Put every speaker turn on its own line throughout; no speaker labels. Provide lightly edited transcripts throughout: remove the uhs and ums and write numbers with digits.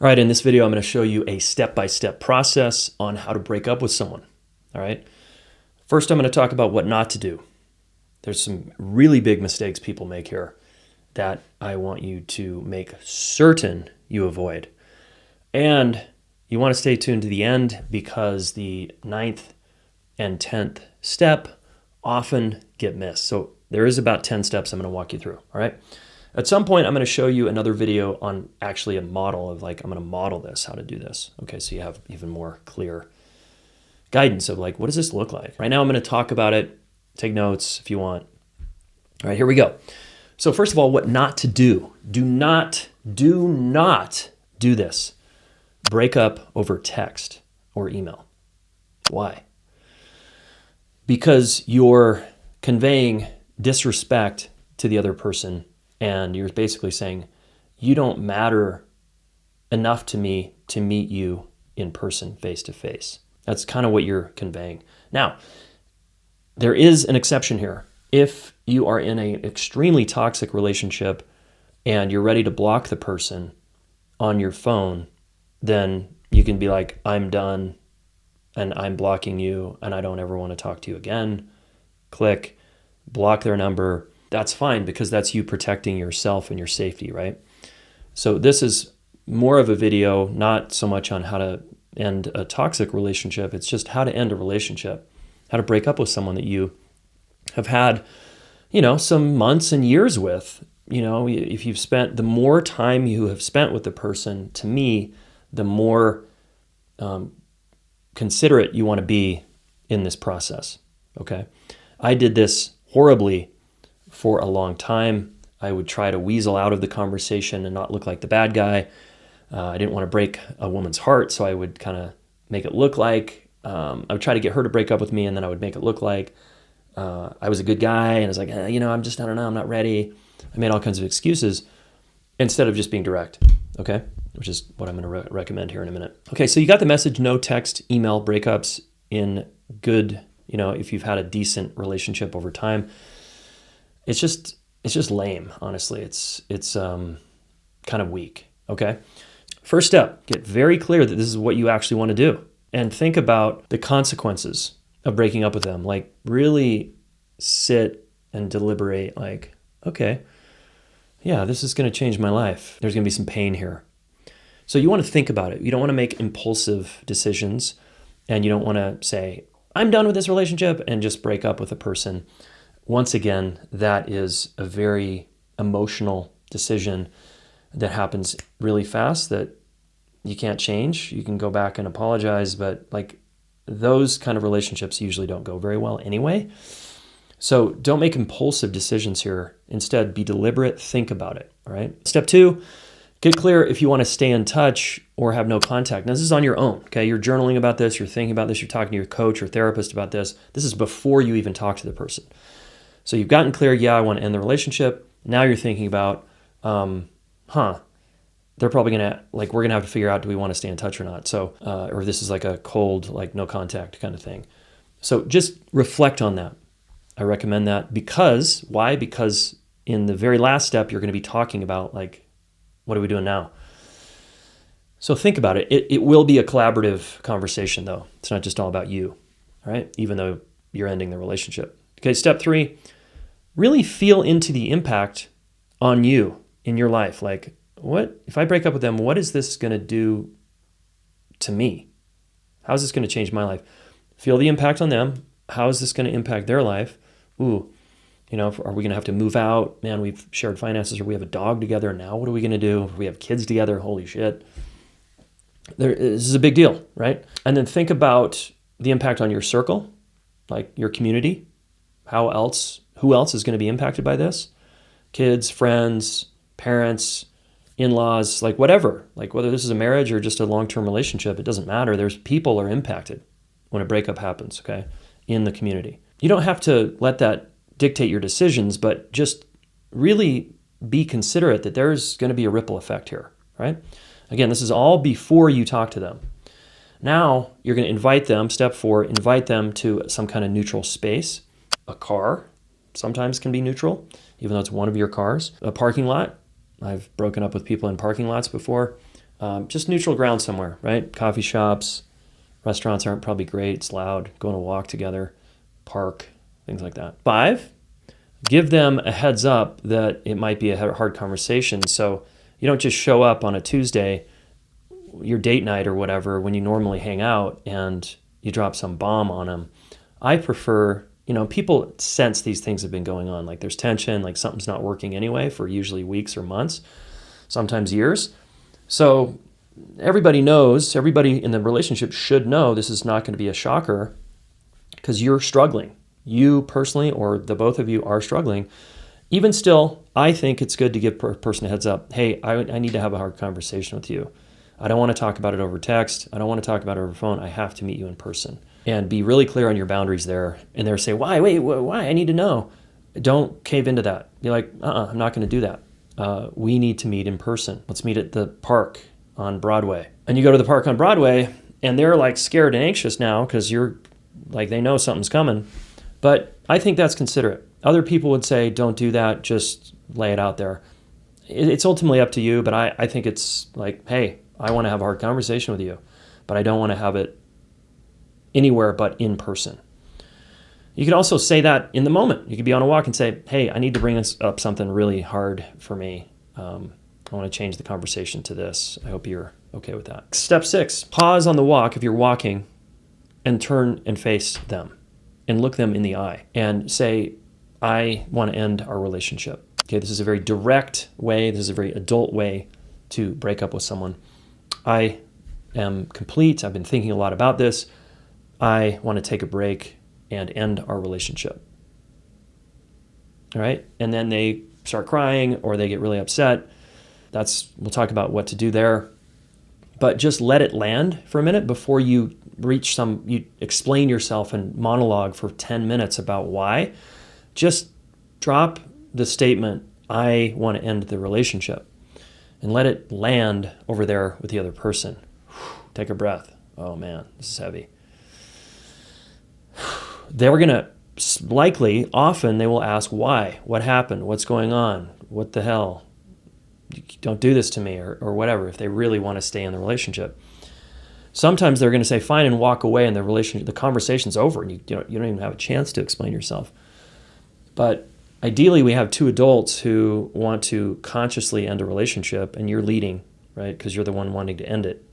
All right, in this video, I'm going to show you a step-by-step process on how to break up with someone. All right. First, I'm going to talk about what not to do. There's some really big mistakes people make here that I want you to make certain you avoid. And you want to stay tuned to the end because the 9th and 10th step often get missed. So there is about 10 steps I'm going to walk you through. All right. At some point, I'm going to show you another video on actually a model of I'm going to model this, how to do this. Okay, so you have even more clear guidance of what does this look like? Right now, I'm going to talk about it. Take notes if you want. All right, here we go. So first of all, what not to do. Do not do this. Break up over text or email. Why? Because you're conveying disrespect to the other person. And you're basically saying, you don't matter enough to me to meet you in person, face to face. That's kind of what you're conveying. Now, there is an exception here. If you are in an extremely toxic relationship and you're ready to block the person on your phone, then you can be like, I'm done and I'm blocking you and I don't ever want to talk to you again. Click, block their number. That's fine because that's you protecting yourself and your safety, right? So this is more of a video, not so much on how to end a toxic relationship. It's just how to end a relationship, how to break up with someone that you have had, some months and years with. If you've spent, the more time you have spent with the person, to me, the more considerate you want to be in this process, okay? I did this horribly for a long time. I would try to weasel out of the conversation and not look like the bad guy. I didn't want to break a woman's heart, so I would kind of make it look like, I would try to get her to break up with me, and then I would make it look like I was a good guy, and I was like, I don't know, I'm not ready. I made all kinds of excuses instead of just being direct, okay? Which is what I'm going to recommend here in a minute. Okay, so you got the message, no text, email, breakups in good, if you've had a decent relationship over time. It's just lame, honestly. It's kind of weak, okay? First step, get very clear that this is what you actually want to do. And think about the consequences of breaking up with them. Really sit and deliberate okay, yeah, this is going to change my life. There's going to be some pain here. So you want to think about it. You don't want to make impulsive decisions, and you don't want to say, I'm done with this relationship, and just break up with a person. Once again, that is a very emotional decision that happens really fast that you can't change. You can go back and apologize, but those kind of relationships usually don't go very well anyway. So don't make impulsive decisions here. Instead, be deliberate, think about it, all right? Step 2, get clear if you want to stay in touch or have no contact. Now, this is on your own, okay? You're journaling about this, you're thinking about this, you're talking to your coach or therapist about this. This is before you even talk to the person. So you've gotten clear, yeah, I want to end the relationship. Now you're thinking about, they're probably going to, we're going to have to figure out, do we want to stay in touch or not? So, or this is a cold, no contact kind of thing. So just reflect on that. I recommend that because, why? Because in the very last step, you're going to be talking about what are we doing now? So think about it. It will be a collaborative conversation though. It's not just all about you, all right? Even though you're ending the relationship. Okay, step 3, really feel into the impact on you in your life. What if I break up with them, what is this going to do to me? How is this going to change my life? Feel the impact on them. How is this going to impact their life? Are we going to have to move out? Man, we've shared finances, or we have a dog together. Now what are we going to do? If we have kids together, holy shit. This is a big deal, right? And then think about the impact on your circle, your community. Who else is going to be impacted by this? Kids, friends, parents, in-laws, whatever. Whether this is a marriage or just a long-term relationship, it doesn't matter. There's people are impacted when a breakup happens, okay, in the community. You don't have to let that dictate your decisions, but just really be considerate that there's going to be a ripple effect here, right? Again, this is all before you talk to them. Now you're going to invite them, step 4, invite them to some kind of neutral space. A car sometimes can be neutral, even though it's one of your cars. A parking lot. I've broken up with people in parking lots before. Just neutral ground somewhere, right? Coffee shops, restaurants aren't probably great. It's loud. Go on a walk together, park, things like that. 5, give them a heads up that it might be a hard conversation. So you don't just show up on a Tuesday, your date night or whatever, when you normally hang out, and you drop some bomb on them. I prefer, people sense these things have been going on. Like there's tension, like something's not working anyway for usually weeks or months, sometimes years. So everybody knows, everybody in the relationship should know this is not going to be a shocker because you're struggling. You personally, or the both of you are struggling. Even still, I think it's good to give a person a heads up. Hey, I need to have a hard conversation with you. I don't want to talk about it over text. I don't want to talk about it over phone. I have to meet you in person. And be really clear on your boundaries there. And they're say, why? I need to know. Don't cave into that. Be like, I'm not going to do that. We need to meet in person. Let's meet at the park on Broadway. And you go to the park on Broadway, and they're like scared and anxious now because you're like, they know something's coming. But I think that's considerate. Other people would say, don't do that. Just lay it out there. It's ultimately up to you, but I think it's like, hey, I want to have a hard conversation with you, but I don't want to have it anywhere but in person. You could also say that in the moment. You could be on a walk and say, hey, I need to bring up something really hard for me. I want to change the conversation to this. I hope you're okay with that. Step 6, pause on the walk if you're walking and turn and face them and look them in the eye and say, I want to end our relationship. Okay, this is a very direct way. This is a very adult way to break up with someone. I am complete. I've been thinking a lot about this. I want to take a break and end our relationship. All right? And then they start crying or they get really upset. We'll talk about what to do there. But just let it land for a minute before you you explain yourself and monologue for 10 minutes about why. Just drop the statement, I want to end the relationship, and let it land over there with the other person. Take a breath. Oh man, this is heavy. They're going to often they will ask why, what happened, what's going on, what the hell, don't do this to me, or whatever, if they really want to stay in the relationship. Sometimes they're going to say fine and walk away, and the conversation's over, and you don't even have a chance to explain yourself. But ideally, we have 2 adults who want to consciously end a relationship, and you're leading, right? Because you're the one wanting to end it.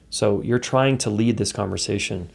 So you're trying to lead this conversation,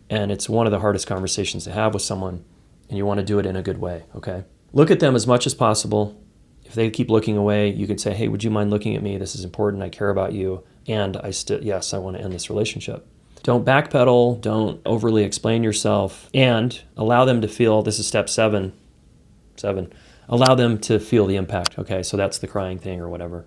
and it's one of the hardest conversations to have with someone, and you want to do it in a good way, okay? Look at them as much as possible. If they keep looking away, you can say, hey, would you mind looking at me? This is important. I care about you. And yes, I want to end this relationship. Don't backpedal. Don't overly explain yourself. And allow them to feel, this is step 7. Allow them to feel the impact. Okay, so that's the crying thing or whatever.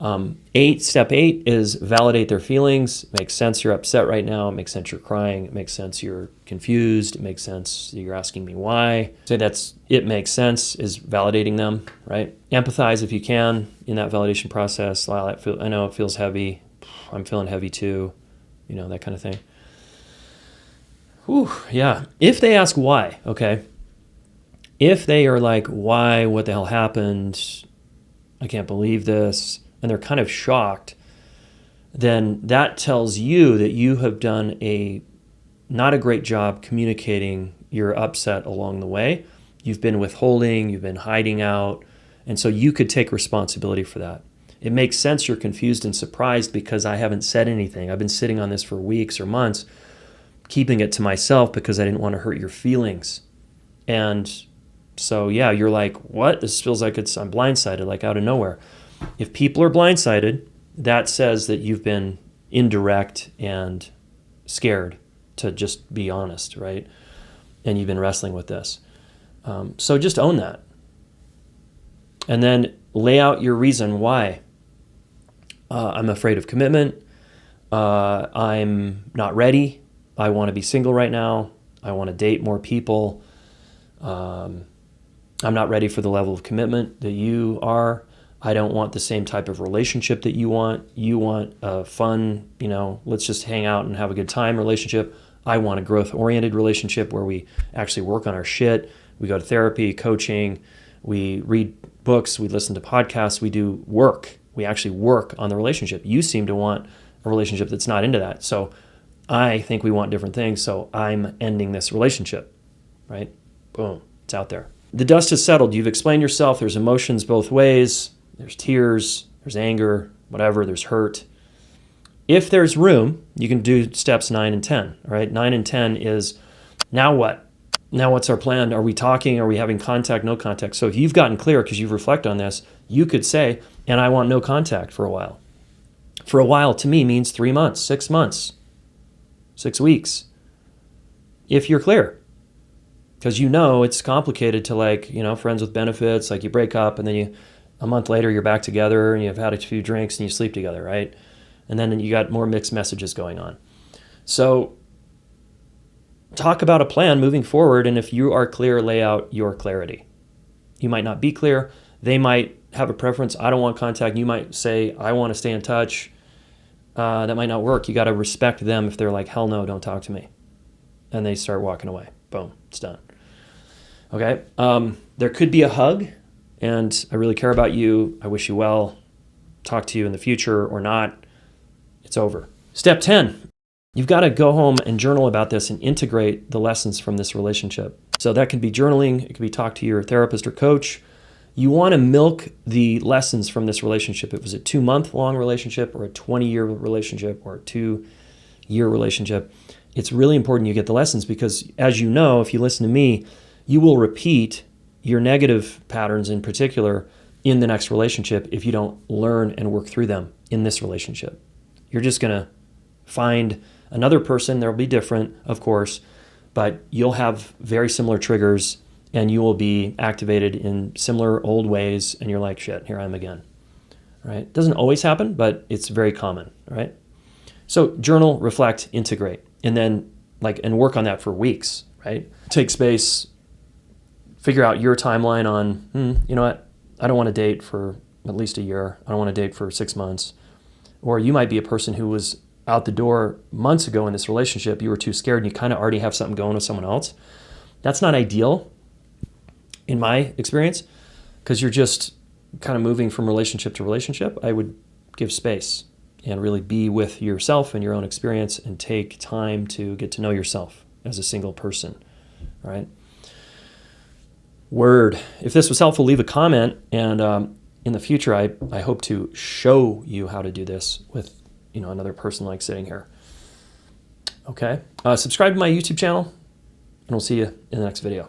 Step 8 is validate their feelings. It makes sense you're upset right now. It makes sense you're crying. It makes sense you're confused. It makes sense you're asking me why. So it makes sense is validating them, right? Empathize if you can in that validation process. I know it feels heavy. I'm feeling heavy too. That kind of thing. Whew, yeah. If they ask why, okay. If they are like, why, what the hell happened? I can't believe this. And they're kind of shocked, then that tells you that you have done not a great job communicating your upset along the way. You've been withholding, you've been hiding out, and so you could take responsibility for that. It makes sense you're confused and surprised because I haven't said anything. I've been sitting on this for weeks or months, keeping it to myself because I didn't want to hurt your feelings. And so, yeah, you're like, what? This feels like I'm blindsided, like out of nowhere. If people are blindsided, that says that you've been indirect and scared to just be honest, right? And you've been wrestling with this. So just own that. And then lay out your reason why. I'm afraid of commitment. I'm not ready. I want to be single right now. I want to date more people. I'm not ready for the level of commitment that you are. I don't want the same type of relationship that you want. You want a fun, let's just hang out and have a good time relationship. I want a growth-oriented relationship where we actually work on our shit. We go to therapy, coaching, we read books, we listen to podcasts, we do work. we actually work on the relationship. You seem to want a relationship that's not into that. So I think we want different things, so I'm ending this relationship, right? Boom, it's out there. The dust has settled. You've explained yourself. There's emotions both ways. There's tears, there's anger, whatever, there's hurt. If there's room, you can do steps 9 and 10, all right? 9 and 10 is, now what? Now what's our plan? Are we talking? Are we having contact, no contact? So if you've gotten clear because you've reflected on this, you could say, and I want no contact for a while. For a while to me means 3 months, 6 months, 6 weeks. If you're clear. Because you know it's complicated to, like, you know, friends with benefits, like you break up and then a month later you're back together and you've had a few drinks and you sleep together, right? And then you got more mixed messages going on. So talk about a plan moving forward, and if you are clear, lay out your clarity. You might not be clear. They might have a preference. I don't want contact. You might say, I want to stay in touch. That might not work. You got to respect them if they're like, hell no, don't talk to me. And they start walking away. Boom, it's done. Okay. There could be a hug, and I really care about you. I wish you well. Talk to you in the future or not. It's over. Step 10. You've got to go home and journal about this and integrate the lessons from this relationship. So that could be journaling. It could be talk to your therapist or coach. You want to milk the lessons from this relationship. If it was a 2-month-long relationship or a 20-year relationship or a 2-year relationship, it's really important you get the lessons because, as you know, if you listen to me, you will repeat your negative patterns in particular in the next relationship if you don't learn and work through them in this relationship. You're just going to find another person. They'll be different, of course, but you'll have very similar triggers and you will be activated in similar old ways. And you're like, shit, here I am again, right? It doesn't always happen, but it's very common, right? So journal, reflect, integrate, and then and work on that for weeks, right? Take space, figure out your timeline on, you know what? I don't want to date for at least a year. I don't want to date for 6 months. Or you might be a person who was out the door months ago in this relationship. You were too scared and you kind of already have something going with someone else. That's not ideal in my experience because you're just kind of moving from relationship to relationship. I would give space and really be with yourself and your own experience and take time to get to know yourself as a single person, right? Word. If this was helpful, leave a comment, and in the future, I hope to show you how to do this with, you know, another person like sitting here. Okay. Subscribe to my YouTube channel, and we'll see you in the next video.